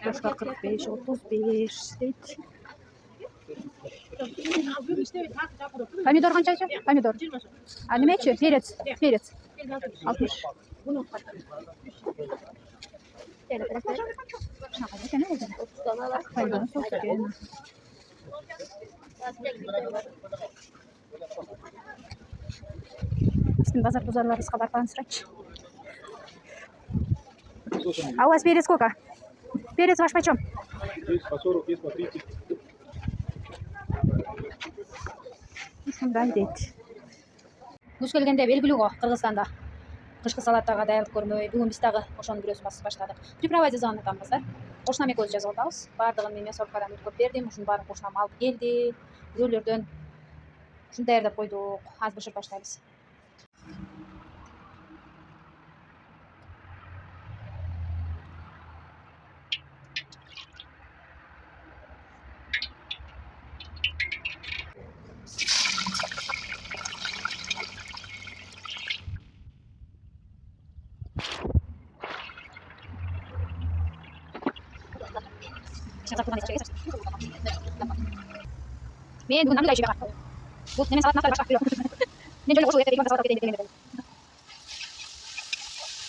Kартошка 45, 35 deydi. Pomidor qanchacha? Pomidor. Nimachi? Perets. 60. Shunaqa ekan o'zi. Pomidor sos ekan. Bizim bazar buzarlarız kadar falan süreç. А у вас перец сколько? Перец ваш почем? Есть по 40, есть по 30. Шундай дейт. Куш келгенде белгилүү го Кыргызстанда. Кышкы салаттага даярдык көрмөй, бүгүн биз дагы ошонун бирөөсүн басып баштадык. Приправа жазганын атамыздар. Кошунам экөөбүз жазып атабыз. Бардыгын мен мясоркадан өткөп бердим. Ушунун баарын кошунам алып келди. Бирөөлөрдөн ушуну даярдап койдук. Азыр бышырып баштайбыз. Men bugun namoyish qilib chiqaman. Bu nima salat narsa boshqa yo'q. Men joyga o'sha yerga salat ketaylik dedim.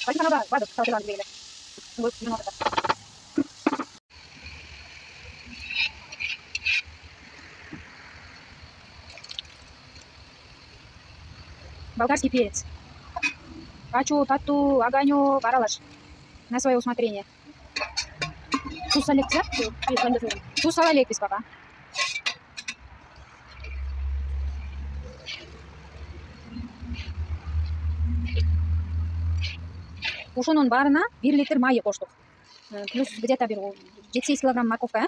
Qancha nima bor? Salat dedim. Bu nima bo'ladi? Болгарский перец. Хочу тату, огонек, аралаш. На свое усмотрение. Туз салек, да? Туз салек без пока. Ушунун баарына 1 литр майы коштук. Плюс где-то бир 7-8 килограмм морковка,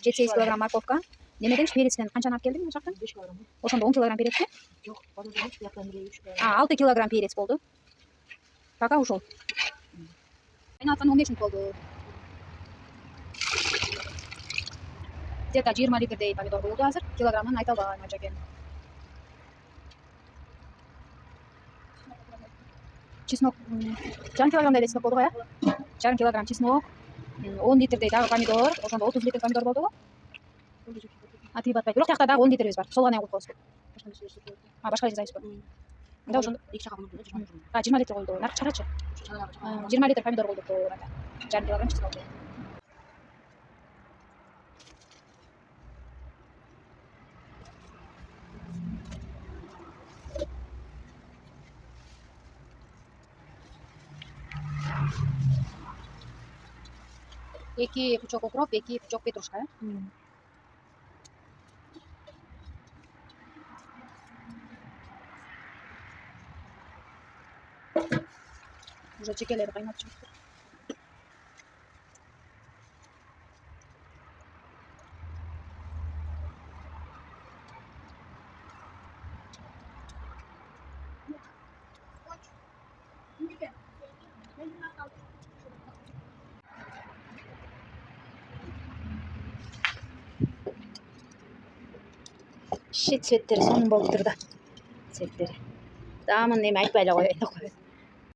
7-8 килограмм морковка. Немеден перецтен канчаны алып келдиң жактан? 5 килограмм. Ошондо 10 килограмм перецти? Жок, базарда 3 килограмм. 6 килограмм перец болду. Пока ушел. Мен аткан 15 болду. Где-то 20 литрдей помидор болду азыр. Килограммын айта албаган экен. Чеснок. Жарым килограммдай чеснок болду го, я? Жарым килограмм чеснок. 10 литрдей дагы помидор. Ошондо 30 литр помидор болду го. Тыйып атпайт. Бирок тиякта дагы 10 литрибиз бар. Сол гана коюп коебуз. Башка жазайбызбы? Анда ошондо 2 чакан болду. 20 литр болду. Наркы чыгарачы. 20 литр помидор болду. Жарым килограмм чеснок. Эки пучок укроп, эки пучок петрушка. Уже чекелери кайнап чыгып. Цветтери сонун болуп турду. Цветтери. Дамын эми айтпай эле коеюн.